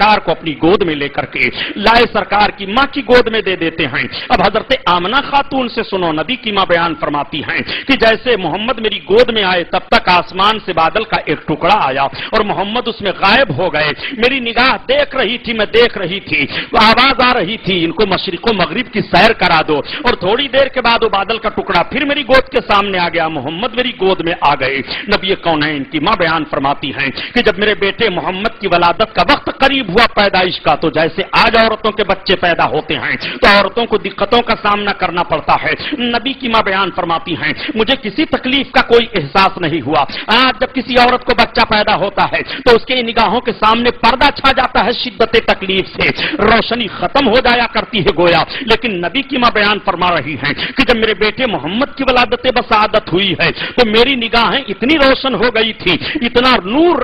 سرکار کو اپنی گود میں لے کر کے لائے سرکار کی ماں کی گود میں دے دیتے ہیں. اب حضرت آمنہ خاتون سے سنو, نبی کی ماں بیان فرماتی ہیں کہ جیسے محمد میری گود میں آئے تب تک آسمان سے بادل کا ایک ٹکڑا آیا اور محمد اس میں غائب ہو گئے. میری نگاہ دیکھ رہی تھی, میں دیکھ رہی تھی, آواز آ رہی تھی ان کو مشرق و مغرب کی سیر کرا دو, اور تھوڑی دیر کے بعد وہ بادل کا ٹکڑا پھر میری گود کے سامنے آ گیا, محمد میری گود میں آ گئے. نبی کونین کی ماں بیان فرماتی ہیں کہ جب میرے بیٹے محمد کی ولادت کا وقت قریب ہوا پیدائش کا, تو جیسے آج عورتوں کے بچے پیدا ہوتے ہیں تو عورتوں کو دقتوں کا سامنا کرنا پڑتا ہے. نبی کی ماں بیان فرماتی ہیں مجھے کسی تکلیف کا کوئی احساس نہیں ہوا. آج جب کسی عورت کو بچہ پیدا ہوتا ہے تو اس کے نگاہوں کے سامنے پردہ چھا جاتا ہے شدت تکلیف سے, روشنی ختم ہو جایا کرتی ہے گویا. لیکن نبی کی ماں بیان فرما رہی ہیں کہ جب میرے بیٹے محمد کی ولادت بسعادت ہوئی ہے تو میری نگاہیں اتنی روشن ہو گئی تھی, اتنا نور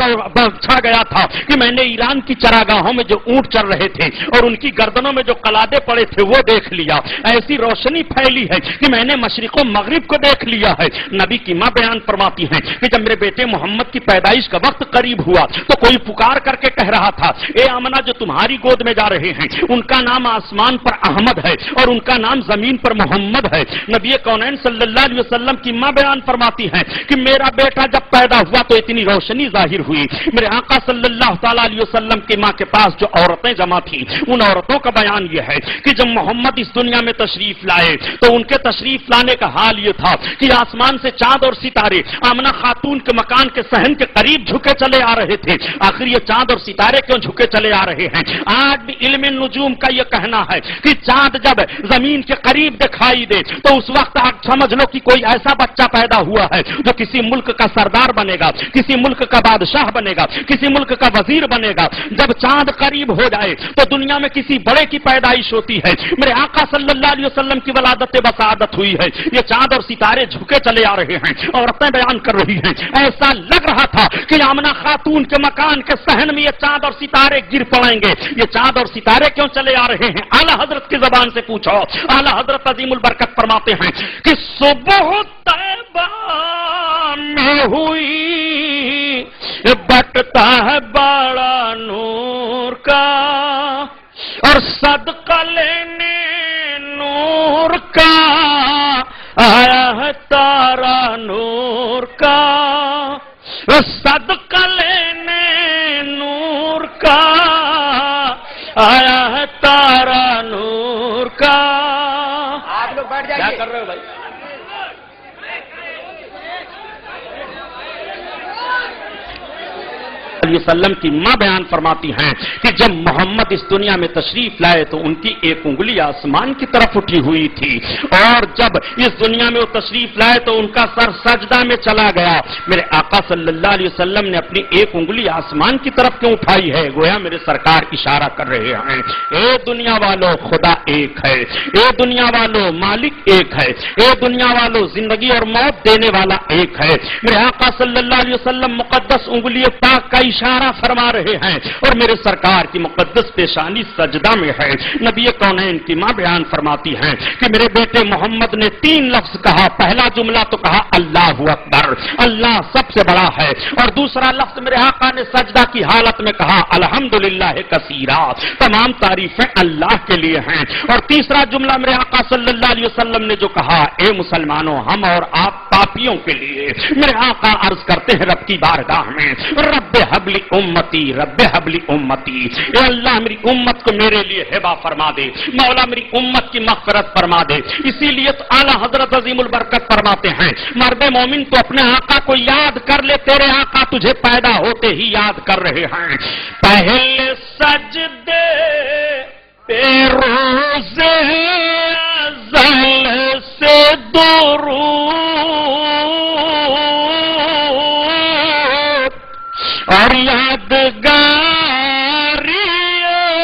چھا گیا تھا کہ میں نے ایران کی چراگاہوں میں جو اونٹ چل رہے تھے اور ان کی گردنوں میں جو قلادے پڑے تھے وہ دیکھ لیا. ایسی روشنی پھیلی ہے کہ میں نے مشرق و مغرب کو دیکھ لیا ہے. نبی کی ماں بیان فرماتی ہیں کہ جب میرے بیٹے محمد کی پیدائش کا وقت قریب ہوا تو کوئی پکار کر کے کہہ رہا تھا, اے آمنہ جو تمہاری گود میں جا رہے ہیں ان کا نام آسمان پر احمد ہے اور ان کا نام زمین پر محمد ہے. نبی کونین صلی اللہ علیہ وسلم کی ماں بیان فرماتی ہیں کہ میرا بیٹا جب پیدا ہوا تو اتنی روشنی ظاہر ہوئی. میرے آقا صلی اللہ تعالی علیہ وسلم کی ماں کے پاس جو عورتیں جمع تھیں ان عورتوں کا بیان یہ ہے کہ جب محمد اس دنیا میں تشریف لائے تو ان کے تشریف لانے کا حال یہ تھا کہ آسمان سے چاند اور ستارے آمنہ خاتون کے مکان کے صحن کے قریب جھکے چلے آ رہے تھے. آخر یہ چاند اور ستارے کیوں جھکے چلے آ رہے ہیں؟ آج بھی علم نجوم کا یہ کہنا ہے کہ چاند جب زمین کے قریب دکھائی دے تو اس وقت آپ سمجھ لو کہ کوئی ایسا بچہ پیدا ہوا ہے جو کسی ملک کا سردار بنے گا, کسی ملک کا بادشاہ بنے گا, کسی ملک کا وزیر بنے گا. جب چاند قریب ہو جائے تو دنیا میں کسی بڑے کی پیدائش ہوتی ہے. میرے آقا صلی اللہ علیہ وسلم کی ولادت بسعادت ہوئی ہے, یہ چاند اور ستارے جھکے چلے آ رہے ہیں. عورتیں بیان کر رہی ہیں ایسا لگ رہا تھا کہ آمنہ خاتون کے مکان کے صحن میں یہ چاند اور ستارے گر پڑیں گے. یہ چاند اور ستارے کیوں چلے آ رہے ہیں؟ اعلیٰ حضرت کی زبان سے پوچھو. اعلیٰ حضرت عظیم البرکت فرماتے ہیں کہ صبح طیبہ میں ہوئی بٹتا ہے بڑا نور کا اور صدقہ لینے نور کا آیا ہے تارا نور کا, صدقہ لینے نور کا آیا ہے تارا نور کا. آپ لوگ بیٹھ جائیے. کیا کر رہے ہو بھائی؟ علیہ وسلم کی ماں بیان فرماتی ہیں کہ جب محمد اس دنیا میں تشریف لائے تو ان کی ایک انگلی آسمان کی طرف اٹھی ہوئی تھی, اور جب اس دنیا میں وہ تشریف لائے تو ان کا سر سجدہ میں چلا گیا. میرے آقا صلی اللہ علیہ وسلم نے اپنی ایک انگلی آسمان کی طرف کیوں اٹھائی ہے؟ گویا میرے سرکار اشارہ کر رہے ہیں, اے دنیا والو خدا ایک ہے, اے دنیا والو مالک ایک ہے, اے دنیا والو زندگی اور موت دینے والا ایک ہے. میرے آقا صلی اللہ علیہ وسلم مقدس انگلی پاک کا اشارہ فرما رہے ہیں اور میرے سرکار کی مقدس پیشانی سجدہ میں ہے. نبی کونین کی ماں بیان فرماتی ہیں کہ میرے بیٹے محمد نے 3 لفظ کہا. پہلا جملہ تو کہا اللہ اکبر, اللہ سب سے بڑا ہے, اور دوسرا لفظ میرے آقا نے سجدہ کی حالت میں کہا الحمدللہ کثیرا, تمام تعریفیں اللہ کے لیے ہیں, اور تیسرا جملہ میرے آقا صلی اللہ علیہ وسلم نے جو کہا اے مسلمانوں ہم اور آپ پاپیوں کے لیے. میرے آقا عرض کرتے ہیں رب کی بارگاہ میں رب حبلی امتی, رب حبلی امتی, اے اللہ میری امت کو میرے لیے ہبہ فرما دے, مولا میری امت کی مغفرت فرما دے. اسی لیے تو اعلیٰ حضرت عظیم البرکت فرماتے ہیں مرد مومن تو اپنے آقا کو یاد کر لے, تیرے آقا تجھے پیدا ہوتے ہی یاد کر رہے ہیں. پہلے سجدے پہ روز ازل سے درود اور یادگاری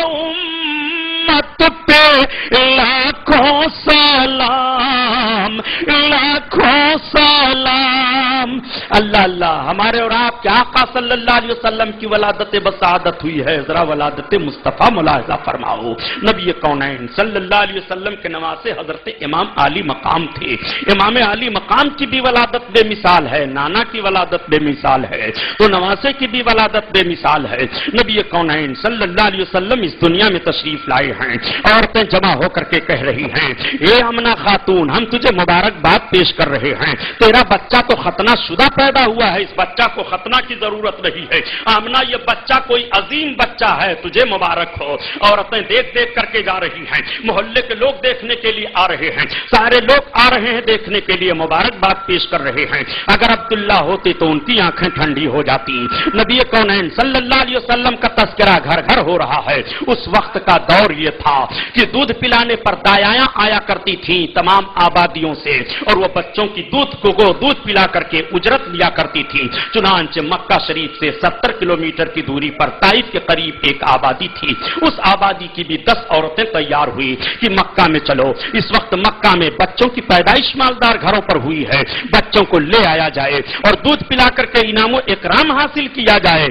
امت پہ لاکھوں سلام, لاکھوں سلام. اللہ اللہ، ہمارے اور آپ کے آقا صلی اللہ علیہ وسلم کی ولادت بسعادت ہوئی ہے، ذرا ولادت مصطفیٰ ملاحظہ فرماؤ۔ نبی کونین صلی اللہ علیہ وسلم کے نواسے حضرت امام عالی مقام تھے، امام عالی مقام کی بھی ولادت بے مثال ہے، نانا کی ولادت بے مثال ہے، تو نواسے کی بھی ولادت بے مثال ہے۔ نبی کونین صلی اللہ علیہ وسلم اس دنیا میں تشریف لائے ہیں، عورتیں جمع ہو کر کے کہہ رہی ہیں، اے آمنہ خاتون، ہم تجھے مبارکباد پیش کر رہے ہیں، تیرا بچہ تو ختنہ شدہ پیدا ہوا ہے، اس بچہ کو ختنہ کی ضرورت نہیں ہے، آمنہ یہ بچہ کوئی عظیم بچہ ہے، تجھے مبارک ہو۔ عورتیں دیکھ دیکھ کر کے جا رہی ہیں، محلے کے لوگ دیکھنے کے لیے آ رہے ہیں، سارے لوگ آ رہے ہیں دیکھنے کے لیے، مبارکباد پیش کر رہے ہیں۔ اگر عبداللہ ہوتے تو ان کی آنکھیں ٹھنڈی ہو جاتی۔ نبی کونین صلی اللہ علیہ وسلم کا تذکرہ گھر گھر ہو رہا ہے۔ اس وقت کا دور یہ تھا کہ دودھ پلانے پر دایاں آیا کرتی تھیں تمام آبادیوں سے، اور وہ بچوں کی دودھ پلا کر کے اجرت لیا کرتی تھیں۔ چنانچہ مکہ شریف سے 70 کلومیٹر کی دوری پر طائف کے قریب ایک آبادی تھی، اس آبادی کی بھی 10 عورتیں تیار ہوئی کہ مکہ میں چلو، اس وقت مکہ میں بچوں کی پیدائش مالدار گھروں پر ہوئی ہے، بچوں کو لے آیا جائے اور دودھ پلا کر کے انعام و اکرام حاصل کیا جائے۔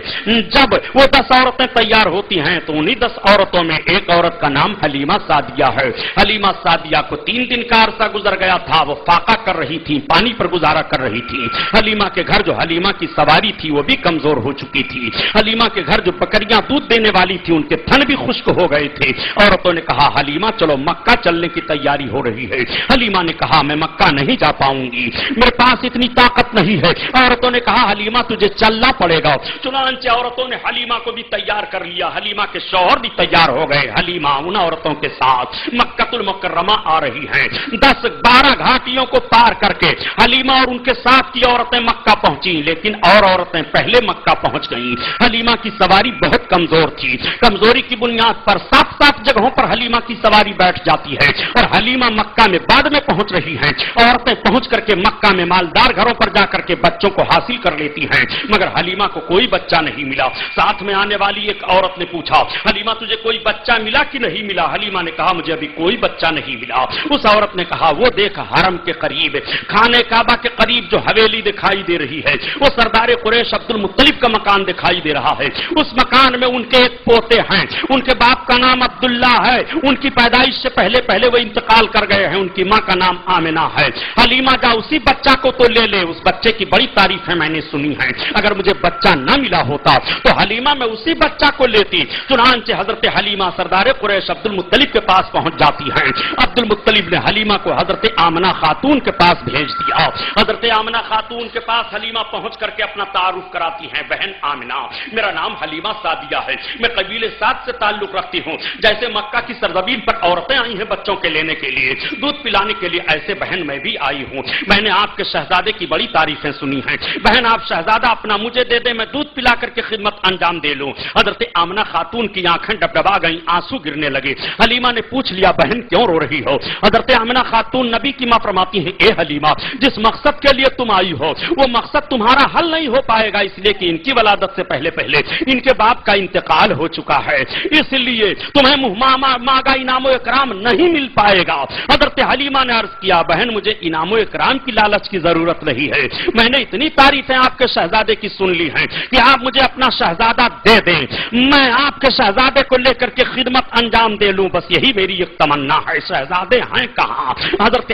جب وہ 10 عورتیں تیار ہوتی ہیں تو انہی 10 عورتوں میں ایک عورت کا نام حلیمہ سعدیہ ہے۔ حلیمہ سعدیہ کو 3 دن کا عرصہ گزر گیا تھا، وہ فاقہ کر رہی تھی، پانی پر گزارا کر رہی تھی۔ حلیمہ کے گھر جو حلیمہ کی سواری تھی وہ بھی کمزور ہو چکی تھی، حلیمہ کے گھر جو بکریاں دودھ دینے والی تھی ان کے تھن بھی خشک ہو گئے تھے۔ عورتوں نے کہا حلیمہ چلو مکہ چلنے کی تیاری ہو رہی ہے۔ حلیمہ نے کہا میں مکہ نہیں جا پاؤں گی، میرے پاس اتنی طاقت نہیں ہے۔ عورتوں نے کہا حلیمہ تجھے چلنا پڑے گا۔ چنانچہ عورتوں نے حلیمہ کو بھی تیار کر لیا، حلیمہ کے شوہر بھی تیار ہو گئے۔ حلیمہ ان عورتوں کے ساتھ مکہ المکرمہ آ رہی ہیں۔ 10-12 گھاٹیوں کو پار کر کے حلیمہ اور ان کے ساتھ کی عورتیں مکہ پہنچی، لیکن اور عورتیں پہلے مکہ پہنچ گئیں۔ حلیمہ کی سواری بہت کمزور تھی، کمزوری کی بنیاد پر 7 جگہوں پر حلیمہ کی سواری بیٹھ جاتی ہے، اور حلیمہ مکہ میں بعد میں پہنچ رہی ہیں۔ عورتیں پہنچ کر کے مکہ میں مالدار گھروں پر جا کر کے بچوں کو حاصل کر لیتی ہیں، مگر حلیمہ کو کوئی بچہ نہیں ملا۔ ساتھ میں آنے والی ایک عورت نے پوچھا حلیمہ تجھے کوئی بچہ ملا کہ نہیں ملا؟ حلیمہ نے کہا مجھے ابھی کوئی بچہ نہیں ملا۔ اس عورت نے کہا وہ دیکھ حرم کے قریب، خانہ کعبہ کے قریب جو حویلی دکھائی دے رہی ہے، وہ سردار قریش عبد المطلب کا مکان دکھائی دے رہا ہے۔ اس مکان میں ان کے ایک پوتے ہیں، ان کے باپ کا نام عبداللہ ہے، ان کی پیدائش سے پہلے وہ انتقال کر گئے ہیں، ان کی ماں کا نام آمنہ ہے۔ حلیمہ جا اسی بچہ کو تو لے لے، اس بچے کی بڑی تعریفیں میں نے سنی ہیں، اگر مجھے بچہ نہ ملا ہوتا تو حلیمہ میں اسی بچہ کو لیتی۔ چنانچہ حضرت حلیمہ سردار قریش عبد المطلب کے پاس پہنچ جاتی ہیں۔ عبد المطلب نے حلیمہ کو حضرت آمنہ خاتون کے پاس بھیج دیا۔ حضرت آمنہ خاتون کے پاس حلیمہ پہنچ کر کے اپنا تعارف کراتی ہیں، بہن آمنہ میرا نام حلیمہ سعدیہ ہے، میں قبیلے سعد سے تعلق رکھتی ہوں، جیسے مکہ کی سرزمین پر عورتیں آئی ہیں بچوں کے لینے کے لیے، دودھ پلانے کے لیے، ایسے بہن میں بھی آئی ہوں۔ میں نے آپ کے شہزادے کی بڑی تعریفیں سنی ہیں، بہن آپ شہزادہ اپنا مجھے دے دیں، میں دودھ پلا کر کے خدمت انجام دے لوں۔ حضرت آمنہ خاتون کی آنکھیں ڈبڈبا گئیں، آنسو گرنے لگے۔ حلیمہ نے پوچھ لیا بہن کیوں رو رہی ہو؟ حضرت آمنہ خاتون نبی کی ماں فرماتی ہیں اے حلیمہ جس مقصد کے لیے تم آئی ہو وہ مقصد تمہارا حل نہیں ہو پائے گا، اس لیے کہ ان کی ولادت سے پہلے ان کے باپ کا انتقال ہو چکا ہے، اس لیے تمہیں مانگا انعام و اکرام نہیں مل پائے گا۔ حضرت حلیمہ نے عرض کیا بہن مجھے انعام و اکرام کی لالچ کی ضرورت نہیں ہے، میں نے اتنی تعریفیں آپ کے شہزادے کی سن لی ہیں کہ آپ مجھے اپنا شہزادہ دے دیں، میں آپ کے شہزادے کو لے کر کے خدمت انجام دے لوں، بس یہی میری ایک تمنا ہے۔ شہزادے ہیں کہاں؟ حضرت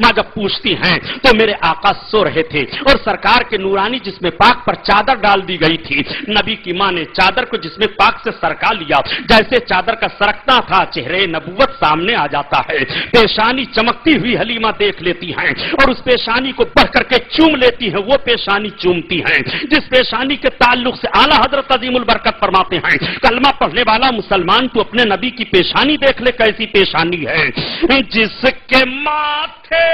ماں جب پوچھتی ہیں تو میرے آقا سو رہے تھے اور سرکار کے نورانی جسم پاک پر چادر ڈال دی گئی تھی، نبی کی ماں نے چادر کو جسم پاک سے سرکا لیا، جیسے چادر کا سرکنا تھا چہرے نبوت سامنے آ جاتا ہے، پیشانی چمکتی ہوئی حلیمہ دیکھ لیتی ہیں اور اس پیشانی کو بڑھ کر کے چوم لیتی ہیں، وہ پیشانی چومتی ہیں جس پیشانی کے تعلق سے اعلیٰ حضرت عظیم البرکت فرماتے ہیں کلمہ پڑھنے والا مسلمان تو اپنے نبی کی پیشانی دیکھ لے کیسی پیشانی ہے، جس کے ماتھے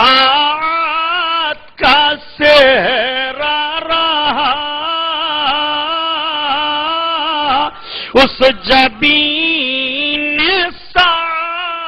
شفاعت کا سہرا رہا اس جبین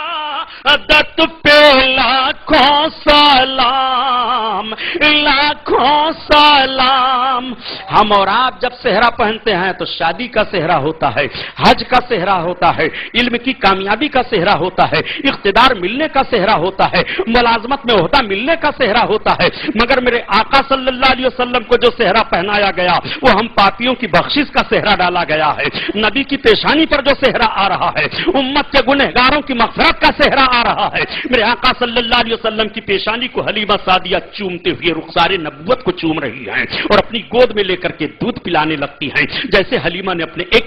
سعادت پہ لاکھوں سلام لاکھوں سلام ہم اور آپ جب صحرا پہنتے ہیں تو شادی کا صحرا ہوتا ہے، حج کا صحرا ہوتا ہے، علم کی کامیابی کا صحرا ہوتا ہے، اقتدار ملنے کا صحرا ہوتا ہے، ملازمت میں عہدہ ملنے کا صحرا ہوتا ہے، مگر میرے آقا صلی اللہ علیہ وسلم کو جو صحرا پہنایا گیا وہ ہم پاپیوں کی بخشش کا صحرا ڈالا گیا ہے۔ نبی کی پیشانی پر جو صحرا آ رہا ہے امت کے گنہگاروں کی مغفرت کا صحرا آ رہا ہے۔ میرے آقا صلی اللہ علیہ وسلم کی پیشانی کو حلیمہ سعدیہ چومتے ہوئے رخسار نبوت کو چوم رہی ہیں اور اپنی گود میں لے کر کے دودھ پلانے لگتی ہیں، جیسے حلیمہ نے اپنے ایک